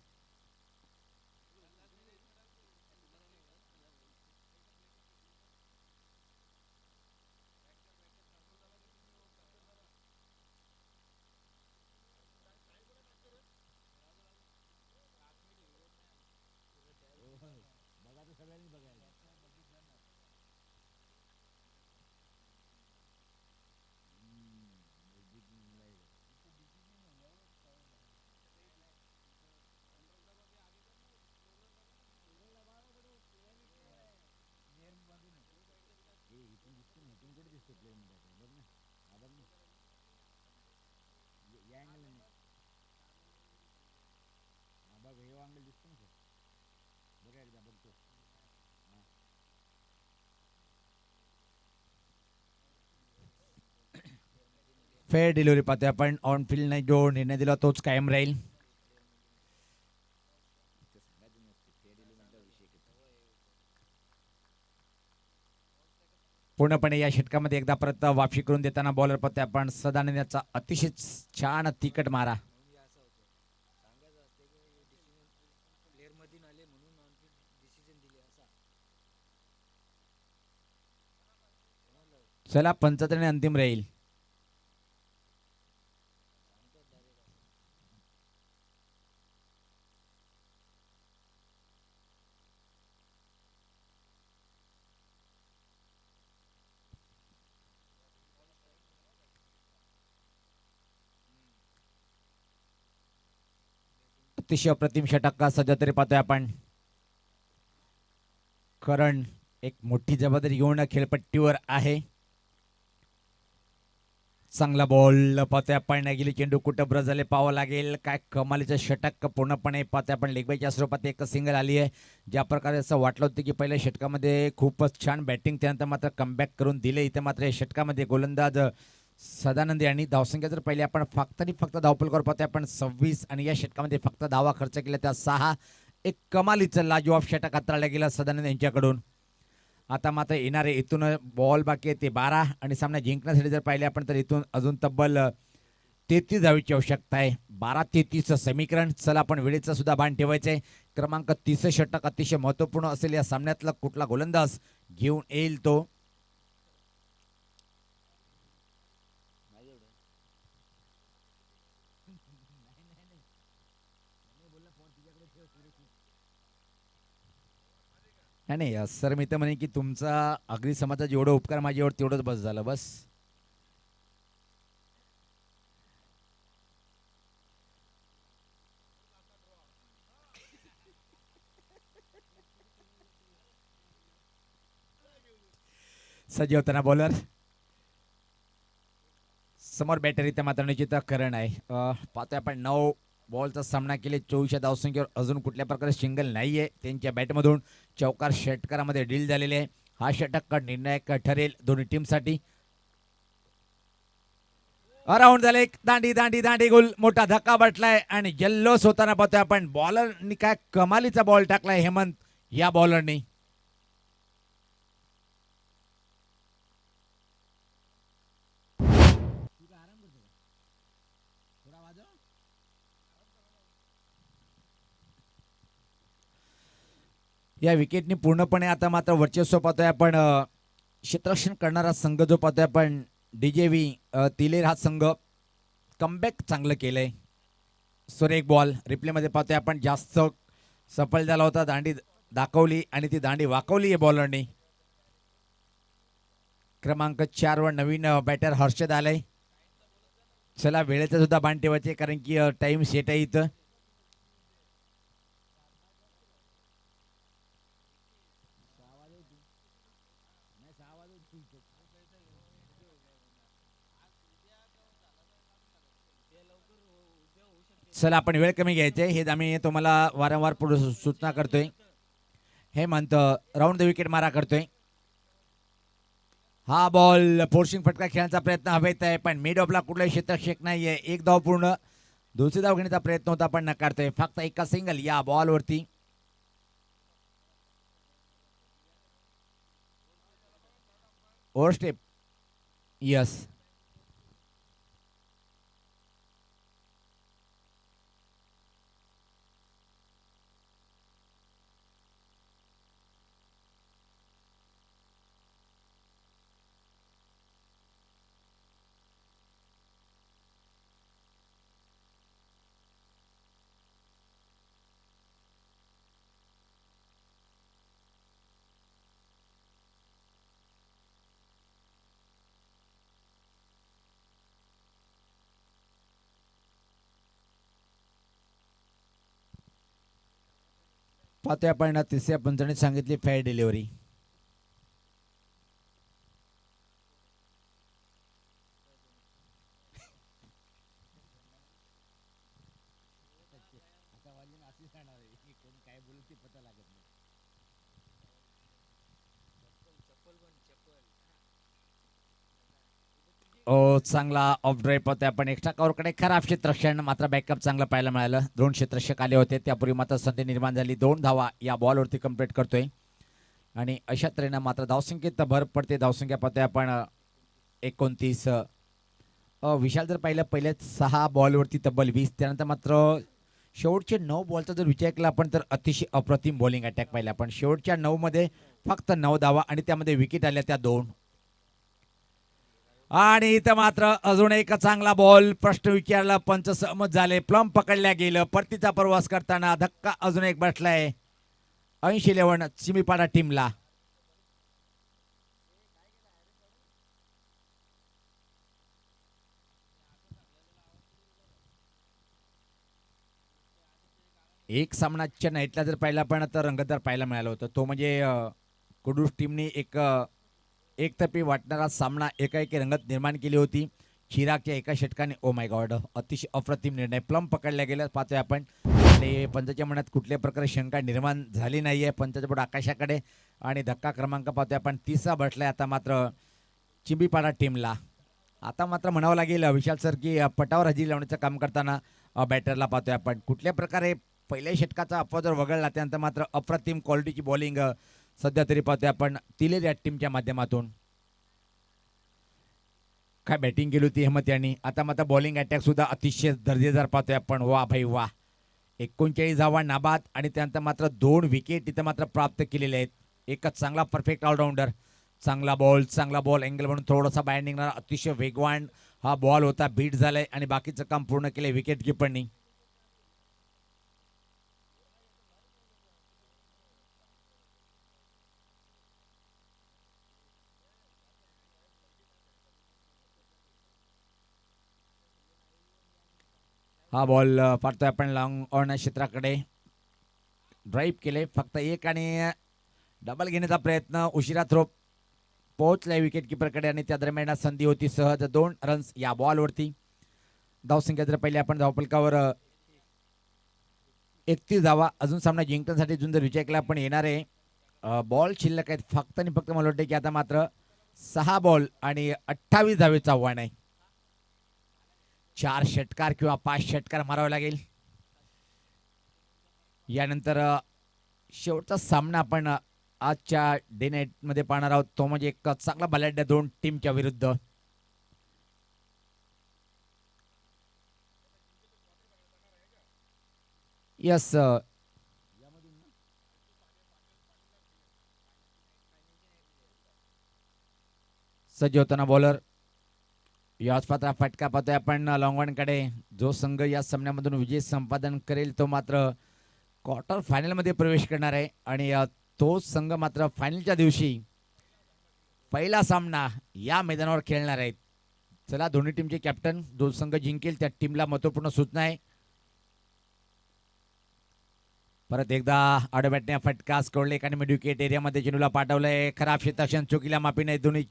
फेअर डिलिव्हरी पाहतोय आपण. ऑन फील्ड जो निर्णय दिला तोच कायम राहील. पूर्णपणे या षटकामध्ये एकदा परत वापशी करून देताना बॉलर पाहतोय आपण. सदानंद याचा अतिशय छान तिकट मारा. चला 75 अंतिम राहील. अतिशय अप्रतिम षटक सध्या तरी पाहतोय आपण. करण एक मोठी जबाबदारी घेऊन खेळपट्टीवर आहे. चांगला बॉल पाहतोय आपण. गेली चेंडू कुठं ब्रज झाले पाहावं लागेल. काय कमालीचं षटक पूर्णपणे पाहतोय आपण. लेगबाईच्या स्वरूपात एक सिंगल आली आहे. ज्या प्रकारे असं वाटलं होतं की पहिल्या षटकामध्ये खूपच छान बॅटिंग त्यानंतर मात्र कमबॅक करून दिले. इथे मात्र या षटकामध्ये गोलंदाज सदानंद यांनी धावसंख्या जर पहिले आपण फक्त आणि फक्त धावफलकावर पाहतोय आपण 26 आणि या षटकामध्ये फक्त धावा खर्च केल्या त्या 6. एक कमालीचं लाजवाब षटक हाताळलं गेलं सदानंद यांच्याकडून. आता मात्र येणारे इथून बॉल बाकी आहे ते 12 आणि सामना जिंकण्यासाठी जर पाहिले आपण तर इथून अजून तब्बल 33 धावेची आवश्यकता आहे. 12-33 समीकरण. चला आपण वेळेचं सुद्धा भान ठेवायचंय. क्रमांक 30 षटक अतिशय महत्वपूर्ण असेल. या सामन्यातला कुठला गोलंदाज घेऊन येईल तो. नाही नाही सर, मी तर म्हणे की तुमचा अग्री समाजाचा जेवढं उपकार माझ्यावर तेवढंच बस झालं बस. सज्ज होताना बॉलर समोर बॅटर इथे मात्र निश्चित करण आहे. पाहतोय आपण 9 बॉलचा सामना केले. 24 धावसंख्येवर अजून कुठल्या प्रकारे सिंगल नाहीये त्यांच्या बॅटमधून. चौकार षटकारामध्ये डील झालेले आहे. हा षटक निर्णायक ठरेल दोन्ही टीमसाठी. अराउंड झाले. दांडी दांडी दांडी गोल. मोठा धक्का बसलाय आणि जल्लोष होताना पाहतोय आपण. बॉलरनी काय कमालीचा बॉल टाकलाय हेमंत या बॉलरनी. या विकेटनी पूर्णपणे आता मात्र वर्चस्व पाहतोय आपण. क्षेत्ररक्षण करणारा संघ जो पाहतोय आपण डीजेवी तिलेर हा संघ कमबॅक चांगलं केलंय. सुरेख बॉल रिप्लेमध्ये पाहतोय आपण. जास्त सफल झाला होता. दांडी दाखवली आणि ती दांडी वाकवली आहे बॉलरनी. क्रमांक 4 वर नवीन बॅटर हर्षद आलाय. चला वेळेचं सुद्धा बाण ठेवायचे कारण की टाइम सेट आहे इथं. चला आपण वेळ कमी घ्यायचे हे आम्ही तुम्हाला वारंवार पुढे सूचना करतोय. हे म्हणतं राऊंड द विकेट मारा करतोय. हा बॉल फोर्सिंग फटका खेळण्याचा प्रयत्न हवेत आहे पण मिड ऑफला कुठलाही क्षेत्ररक्षक नाहीये. एक धाव पूर्ण. दुसरी धाव घेण्याचा प्रयत्न होता पण नकारतोय. फक्त एका सिंगल या बॉलवरती. Over step. यस. पाहतोय आपण तिसऱ्या पंचाने सांगितली फेअर डिलिव्हरी. ओ चांगला ऑफ ड्राईव्ह पाहतोय आपण. एक्स्ट्रा कव्हरकडे खराब क्षेत्ररक्षण मात्र बॅकअप चांगलं पाहायला मिळालं. 2 क्षेत्ररक्षक आले होते त्यापूर्वी मात्र संधी निर्माण झाली. 2 धावा या बॉलवरती कंप्लीट करतोय आणि अशा तऱ्हेनं मात्र धावसंख्येत भर पडते. धावसंख्या पाहतोय आपण 29. विशाल जर पाहिलं पहिले 6 बॉलवरती तब्बल 20. त्यानंतर मात्र शेवटचे 9 बॉलचा जर विचार केला आपण तर अतिशय अप्रतिम बॉलिंग अटॅक पाहिला आपण. शेवटच्या 9 मध्ये फक्त 9 धावा आणि त्यामध्ये विकेट आल्या त्या 2. आणि इथं मात्र अजून एक चांगला बॉल. प्रश्न विचारला पंच सहमत झाले. प्लम पकडल्या गेलं. परतीचा प्रवास करताना धक्का अजून एक बसलाय 80-11 चिमीपाडा टीमला. एक सामनाच्या नाईटला जर पाहिला पण तर रंगतदार पाहायला मिळालं होतं. तो म्हणजे कुडूस टीमने एकतर्फी वाटणारा सामना एकाएकी रंगत निर्माण केली होती. चिरागच्या एका षटकाने ओ माय गॉड अतिशय अप्रतिम निर्णय प्लम पकडल्या गेल्या पाहतोय आपण. आणि पंचाच्या मनात कुठल्याही प्रकारे शंका निर्माण झाली नाहीये. पंचाच्या पुढे आकाशाकडे आणि धक्का क्रमांक पाहतोय आपण 30 बसलाय आता मात्र चिंबीपाडा टीमला. आता मात्र म्हणावं लागेल विशाल सर की पटावर हजेरी लावण्याचं काम करताना बॅटरला पाहतोय आपण. कुठल्या प्रकारे पहिल्या षटकाचा अपवाद जर वगळला त्यानंतर मात्र अप्रतिम क्वालिटीची बॉलिंग सध्या तरी पाहतोय आपण तिलेरी या टीमच्या माध्यमातून. काय बॅटिंग केली होती हेमत यांनी. आता मात्र बॉलिंग अटॅक सुद्धा अतिशय दर्जेदार पाहतोय आपण. वा भाई वा 39 धावा नाबाद आणि त्यानंतर मात्र 2 विकेट इथं मात्र प्राप्त केलेले आहेत. एकच चांगला परफेक्ट ऑलराऊंडर. चांगला बॉल अँगल म्हणून थोडासा बाहेर निघणारा अतिशय वेगवान हा बॉल होता. बीट झालाय आणि बाकीचं काम पूर्ण केलंय विकेट किपरनी. हा बॉल पाहतोय आपण लॉंग ऑन क्षेत्राकडे ड्राईव्ह केले. फक्त एक आणि डबल घेण्याचा प्रयत्न उशिरा थ्रो पोहोचलाय विकेट किपरकडे आणि त्या दरम्यान संधी होती सहज 2 रन्स या बॉलवरती. धावसंख्या जर पहिले आपण धावफलकावर 31 धावा अजून सामना जिंकण्यासाठी अजून जर विचार केला पण येणारे बॉल शिल्लक आहेत फक्त आणि फक्त. मला वाटतं की आता मात्र 6 बॉल आणि 28 धावेचं आव्हान आहे. 4 षटकार किंवा 5 षटकार मारावे लागेल. यानंतर शेवटचा सामना आपण आजच्या डे नाईट मध्ये पाहणार आहोत. तो म्हणजे एक चांगला बलाढ्य 2 टीमच्या विरुद्ध. यस सज्ज होताना बॉलर याच पात्र फटका पाहतोय आपण लॉंगवनकडे. जो संघ या सामन्यामधून विजय संपादन करेल तो मात्र क्वार्टर फायनल मध्ये प्रवेश करणार आहे आणि तो संघ मात्र फायनलच्या दिवशी पहिला सामना या मैदानावर खेळणार आहेत. चला दोन्ही टीमचे कॅप्टन जो संघ जिंकेल त्या टीमला महत्वपूर्ण सूचना आहे. परत एकदा आडबॅटने फटका स्कोरले आणि मिडविकेट एरियामध्ये चेंडूला पाठवलंय. खराब क्षेत्रक्षण चुकीला माफी नाही. दोन्ही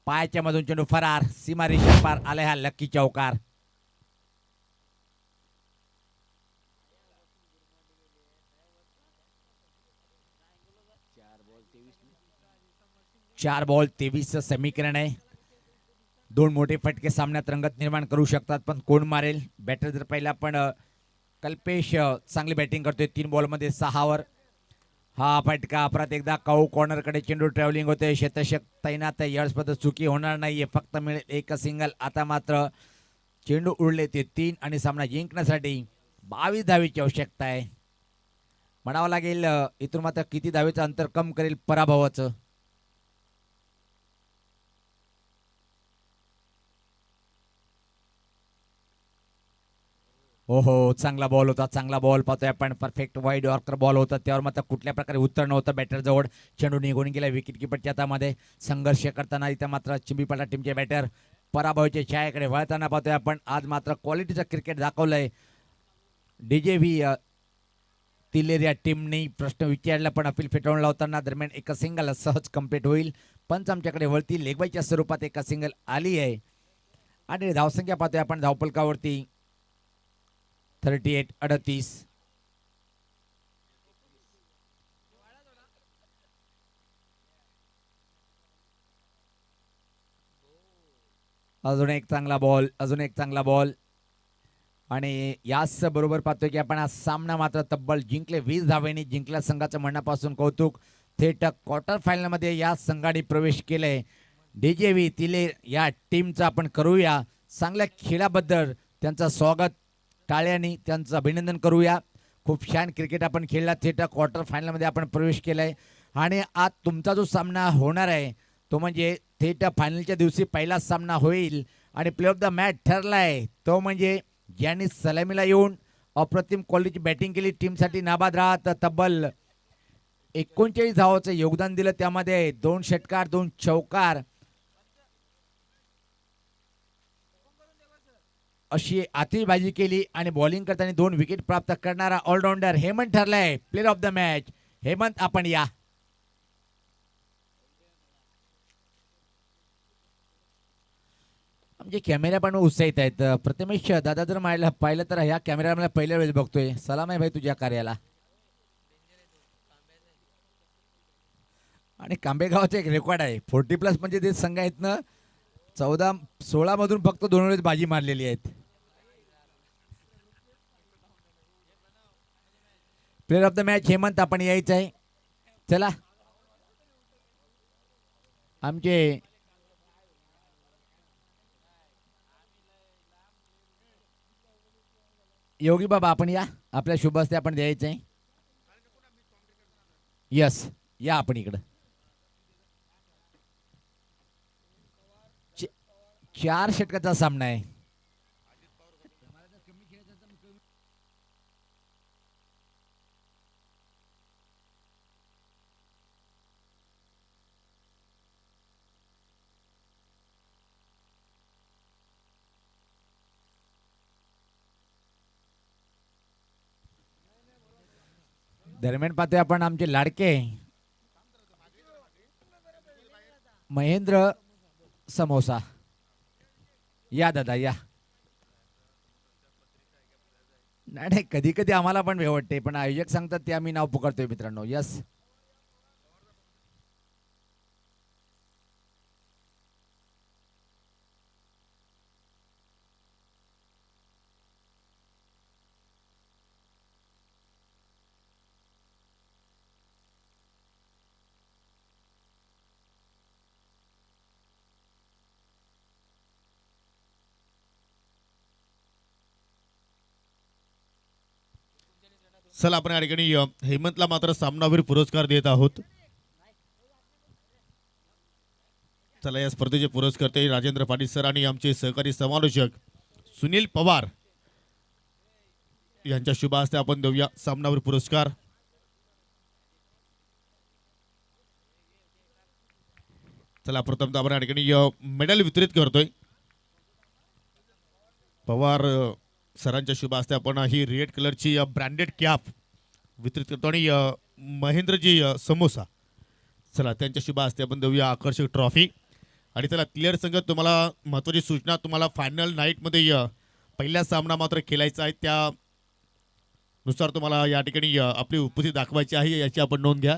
पायाच्या मधून चेंडू फरार. सीमारेषा पार आलाय हा लक्की चौकार. चार बॉल 23 समीकरण आहे. 2 मोठे फटके सामन्यात रंगत निर्माण करू शकतात पण कोण मारेल. बॅटर जर पहिला पण कल्पेश चांगली बॅटिंग करतोय 3 बॉलमध्ये 6 हा फटका. परत एकदा काऊ कॉर्नरकडे चेंडू ट्रॅव्हलिंग होते. क्षेत्ररक्षक तैनात आहे. यावेळेस पद्धत चुकी होणार नाहीये. फक्त मिळेल एक सिंगल. आता मात्र चेंडू उडले ते 3 आणि सामना जिंकण्यासाठी 22 धावेची आवश्यकता आहे. म्हणावं लागेल इथून मात्र किती धावेचं अंतर कम करेल पराभवाचं. हो हो चांगला बॉल होता. चांगला बॉल पाहतोय आपण. परफेक्ट वाईड यॉर्कर बॉल होता. त्यावर मात्र कुठल्या प्रकारे उत्तर नव्हतं बॅटर जवळ. चेंडू निघून गेला विकेट किपरच्या हातामध्ये. संघर्ष करताना इथं मात्र चिंबीपाडा टीमचे बॅटर पराभवाच्या छायाकडे वळताना पाहतोय आपण. आज मात्र क्वालिटीचं क्रिकेट दाखवलंय डीजेव्ही तिलेरी या टीमने. प्रश्न विचारला पण अपील फेटाळून लावताना दरम्यान एका सिंगल सहज कंप्लीट होईल. पंच आमच्याकडे वळती लेगबाईच्या स्वरूपात एका सिंगल आली आहे आणि धावसंख्या पाहतोय आपण धावफलकावरती 38-38. अजून एक चांगला बॉल. अजून एक चांगला बॉल आणि याच बरोबर पाहतोय की आपण हा सामना मात्र तब्बल जिंकले 20 धावेने. जिंकल्या संघाचं मनापासून कौतुक. थेट क्वार्टर फायनल मध्ये या संघाने प्रवेश केलाय. डीजेव्ही तिले या टीमचं आपण करूया चांगल्या खेळाबद्दल त्यांचं स्वागत. टाळ्यांनी त्यांचं अभिनंदन करूया. खूप छान क्रिकेट आपण खेळला. थेट क्वार्टर फायनलमध्ये आपण प्रवेश केलाय आणि आज तुमचा जो सामना होणार आहे तो म्हणजे थेट फायनलच्या दिवशी पहिला सामना होईल आणि प्ले ऑफ द मॅच ठरलाय तो म्हणजे ज्यांनी सलामीला येऊन अप्रतिम क्वालिटीची बॅटिंग केली टीमसाठी नाबाद राहत तब्बल 39 धावाचं योगदान दिलं. त्यामध्ये 2 षटकार 2 चौकार अशी आतिषबाजी केली आणि बॉलिंग करताना 2 विकेट प्राप्त करणारा ऑलराऊंडर हेमंत ठरलाय player of the match. Hemant आपण या. म्हणजे कॅमेरा पण उत्साहित आहेत. प्रथमेश दादा जर पाहिलं तर ह्या कॅमेरा पहिल्या वेळेस बघतोय. सलाम आहे भाई तुझ्या कार्याला. आणि कांबेगावचं एक रेकॉर्ड आहे 40+ म्हणजे ते संघ आहेत ना 14-16 मधून फक्त 2 वेळेस बाजी मारलेली आहेत. Player of the match Hemant आपण यायचं आहे. चला आमचे योगी बाबा आपण या. आपल्या शुभ हस्ते आपण द्यायचं आहे. यस या आपण इकडं. 4 षटकाचा सामना आहे. दरम्यान पाहतोय आपण आमचे लाडके महेंद्र समोसा. या दादा या. नाही कधी कधी आम्हाला पण भेवटते पण आयोजक सांगतात ते आम्ही नाव पुकारतोय मित्रांनो. यस चला आपण या ठिकाणी हेमंतला मात्र सामनावीर पुरस्कार देत आहोत. चला या स्पर्धेचे पुरस्कर्ते राजेंद्र पाटील सर आणि आमचे सहकारी समालोचक सुनील पवार यांच्या शुभ हस्ते आपण देऊया सामनावीर पुरस्कार. चला प्रथमतः आपण या ठिकाणी मेडल वितरित करतोय. पवार सरांच्या शुभ हस्ते आपण ही रेड कलरची ब्रँडेड कॅप वितरित करतो आणि महेंद्रजी समोसा चला त्यांच्या शुभ हस्ते आपण देऊया आकर्षक ट्रॉफी. आणि चला क्लिअर संघ तुम्हाला महत्त्वाची सूचना तुम्हाला फायनल नाईटमध्ये पहिला सामना मात्र खेळायचा आहे त्यानुसार तुम्हाला या ठिकाणी आपली उपस्थिती दाखवायची आहे याची आपण नोंद घ्या.